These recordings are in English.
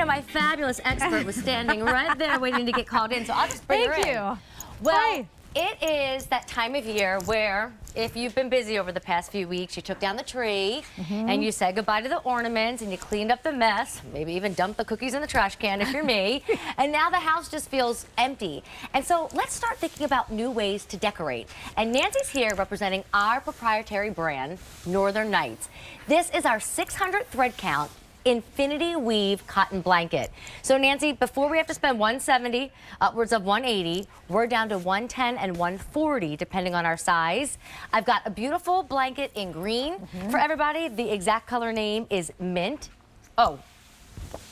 my fabulous expert was standing right there waiting to get called in, so I'll just bring her in. Thank you. Well, Hi. it is that time of year where, if you've been busy over the past few weeks, you took down the tree and you said goodbye to the ornaments and you cleaned up the mess, maybe even dumped the cookies in the trash can if you're me, and now the house just feels empty. And so let's start thinking about new ways to decorate. And Nancy's here representing our proprietary brand, Northern Nights. This is our 600 thread count infinity weave cotton blanket. So Nancy, before we have to spend $170, upwards of $180, we're down to $110 and $140 depending on our size. I've got a beautiful blanket in green for everybody. The exact color name is mint. Oh,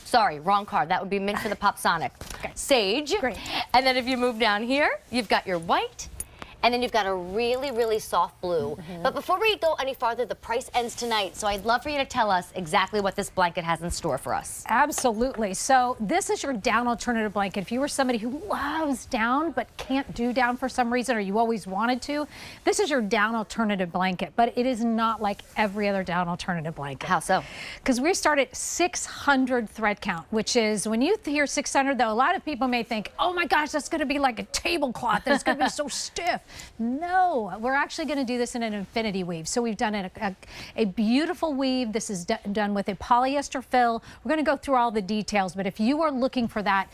sorry, wrong card. That would be mint for the Pop Sonic. Okay. Sage. Great. And then if you move down here, you've got your white. And then you've got a really, really soft blue. But before we go any farther, the price ends tonight. So I'd love for you to tell us exactly what this blanket has in store for us. Absolutely. So this is your down alternative blanket. If you were somebody who loves down but can't do down for some reason, or you always wanted to, this is your down alternative blanket. But it is not like every other down alternative blanket. How so? Because we start at 600 thread count, which is, when you hear 600, though, a lot of people may think, oh my gosh, that's going to be like a tablecloth. That's going to be so stiff. No, we're actually going to do this in an infinity weave. So we've done a beautiful weave. This is done with a polyester fill. We're going to go through all the details, but if you are looking for that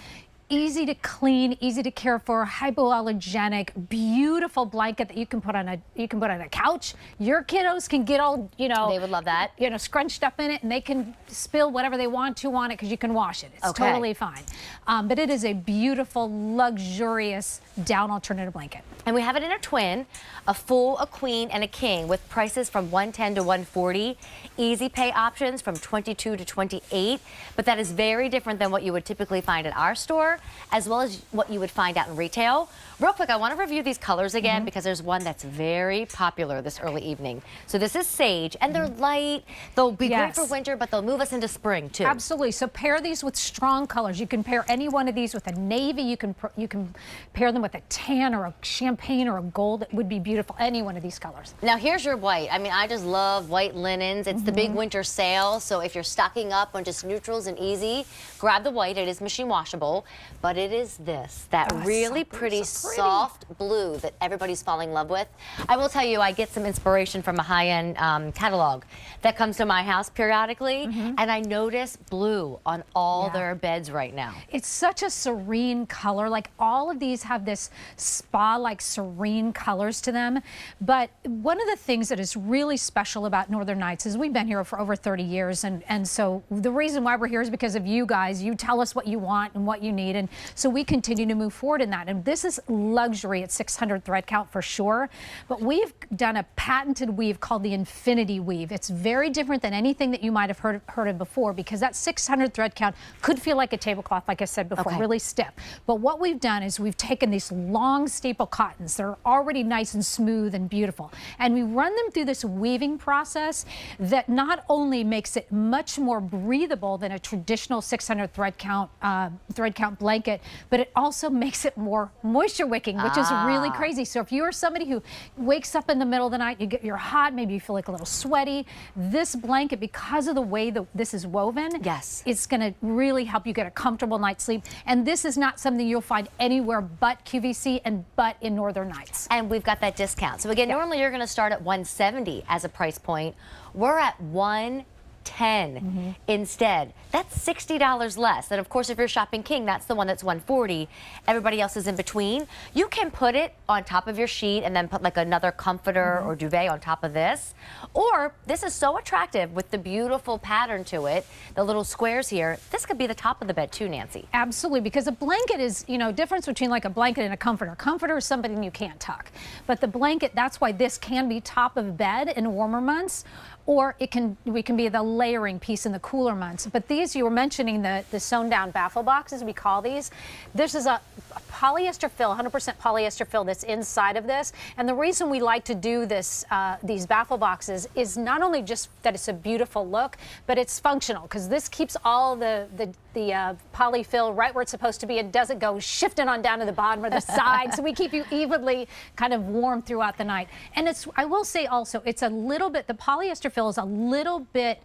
easy to clean, easy to care for, hypoallergenic, beautiful blanket that you can put on a couch. Your kiddos can get all, They would love that. Scrunched up in it, and they can spill whatever they want to on it because you can wash it. It's totally fine. But it is a beautiful, luxurious down alternative blanket. And we have it in a twin, a full, a queen, and a king, with prices from $110 to $140. Easy pay options from $22 to $28. But that is very different than what you would typically find at our store, as well as what you would find out in retail. Real quick, I want to review these colors again because there's one that's very popular this early evening. So this is sage, and they're light. They'll be great for winter, but they'll move us into spring too. Absolutely. So pair these with strong colors. You can pair any one of these with a navy. You can pair them with a tan or a champagne or a gold. It would be beautiful. Any one of these colors. Now here's your white. I mean, I just love white linens. It's the big winter sale. So if you're stocking up on just neutrals and easy, grab the white. It is machine washable, but it is that really pretty, soft blue that everybody's falling in love with. I will tell you, I get some inspiration from a high-end catalog that comes to my house periodically, and I notice blue on all their beds right now. It's such a serene color. Like, all of these have this spa-like serene colors to them. But one of the things that is really special about Northern Nights is we've been here for over 30 years, and so the reason why we're here is because of you guys. You tell us what you want and what you need, and so we continue to move forward in that. And this is luxury at 600 thread count for sure, but we've done a patented weave called the infinity weave. It's very different than anything that you might have heard of before, because that 600 thread count could feel like a tablecloth, like I said before, really stiff. But what we've done is we've taken these long staple cottons that are already nice and smooth and beautiful, and we run them through this weaving process that not only makes it much more breathable than a traditional 600 thread count blanket, but it also makes it more moisture wicking, which is really crazy. So if you are somebody who wakes up in the middle of the night, you're hot, maybe you feel like a little sweaty, this blanket, because of the way that this is woven, it's going to really help you get a comfortable night's sleep. And this is not something you'll find anywhere but QVC and but in Northern Nights. And we've got that discount. So again, normally you're going to start at $170 as a price point. We're at $110 instead. That's $60 less. And of course, if you're shopping king, that's the one that's $140. Everybody else is in between. You can put it on top of your sheet and then put like another comforter or duvet on top of this. Or this is so attractive with the beautiful pattern to it, the little squares here. This could be the top of the bed too, Nancy. Absolutely, because a blanket is, difference between like a blanket and a comforter. Comforter is something you can't tuck. But the blanket, that's why this can be top of bed in warmer months, or we can be the layering piece in the cooler months. But these, you were mentioning the sewn down baffle boxes, we call these. This is a polyester fill, 100% polyester fill that's inside of this. And the reason we like to do this, these baffle boxes, is not only just that it's a beautiful look, but it's functional, because this keeps all the polyfill right where it's supposed to be. It doesn't go shifting on down to the bottom or the side. So we keep you evenly kind of warm throughout the night. And I will say also, it's a little bit, the polyester fill is a little bit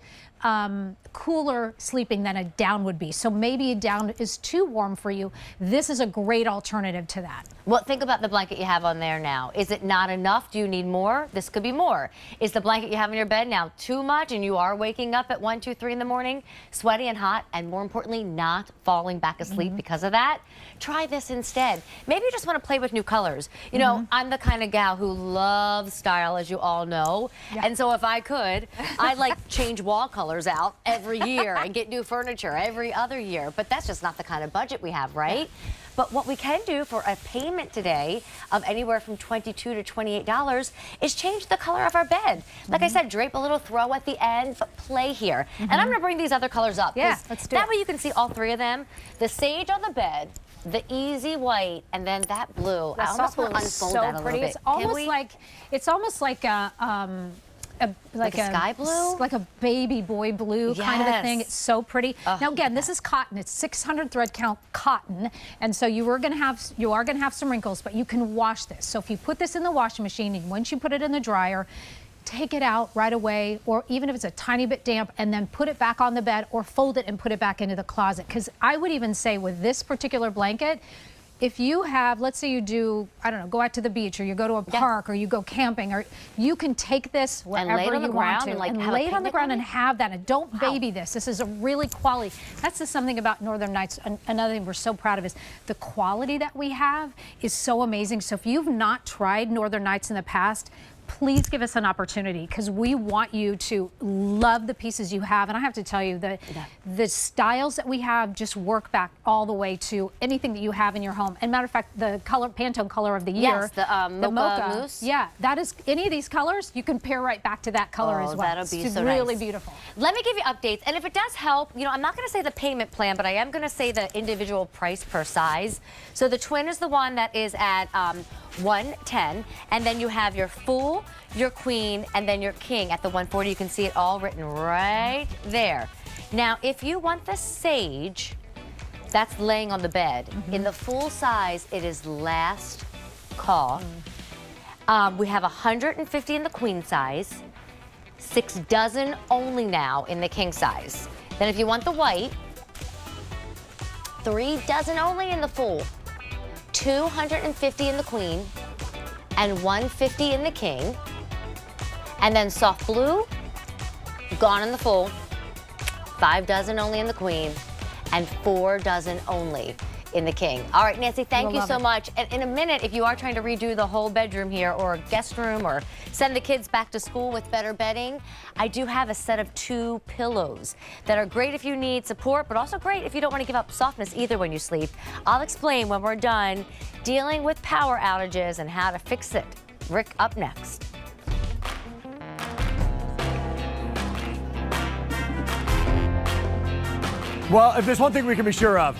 cooler sleeping than a down would be. So maybe a down is too warm for you. This is a great alternative to that. Well, think about the blanket you have on there now. Is it not enough? Do you need more? This could be more. Is the blanket you have in your bed now too much and you are waking up at 1, 2, 3 in the morning, sweaty and hot, and more importantly, not falling back asleep because of that? Try this instead. Maybe you just want to play with new colors. You know, I'm the kind of gal who loves style, as you all know. Yeah. And so if I could, I'd like change wall colors out every year and get new furniture every other year. But that's just not the kind of budget we have, right? But what we can do for a payment today of anywhere from $22 to $28 is change the color of our bed. Like I said, drape a little throw at the end, but play here. And I'm gonna bring these other colors up. Yeah, let's do that it. way you can see all three of them. The sage on the bed, the easy white, and then that blue. I almost want to unfold that a little bit. It's almost like a Like a sky blue? like a baby boy blue kind of a thing. Yes. It's so pretty. Now again, this is cotton. It's 600 thread count cotton, and so you are going to have some wrinkles, but you can wash this. So if you put this in the washing machine, and once you put it in the dryer, take it out right away, or even if it's a tiny bit damp, and then put it back on the bed or fold it and put it back into the closet. Because I would even say with this particular blanket, if you have, let's say you do, I don't know, go out to the beach or you go to a park or you go camping, or you can take this wherever lay it on the you want ground to and, like, and have a lay it on the picnic ground on and it? have that, and don't baby this. This is a really quality. That's just something about Northern Nights. Another thing we're so proud of is the quality that we have is so amazing. So if you've not tried Northern Nights in the past, please give us an opportunity, because we want you to love the pieces you have. And I have to tell you that the styles that we have just work back all the way to anything that you have in your home. And matter of fact, the color, Pantone color of the year, Yes, the mocha mousse. Yeah, that is, any of these colors, you can pair right back to that color as well. That'll be it's so really nice. beautiful. Let me give you updates, and if it does help, you know, I'm not going to say the payment plan, but I am going to say the individual price per size. So the twin is the one that is at $110, and then you have your full, your queen, and then your king at the $140. You can see it all written right there. Now, if you want the sage, that's laying on the bed. In the full size, it is last call. We have 150 in the queen size, 6 dozen only now in the king size. Then if you want the white, 3 dozen only in the full, 250 in the queen, and 150 in the king. And then soft blue, gone in the full, 5 dozen only in the queen, and 4 dozen only in the king. All right, Nancy, thank you so much. And in a minute, if you are trying to redo the whole bedroom here, or guest room, or send the kids back to school with better bedding, I do have a set of 2 pillows that are great if you need support, but also great if you don't want to give up softness either when you sleep. I'll explain when we're done dealing with power outages and how to fix it. Rick up next. Well, if there's one thing we can be sure of,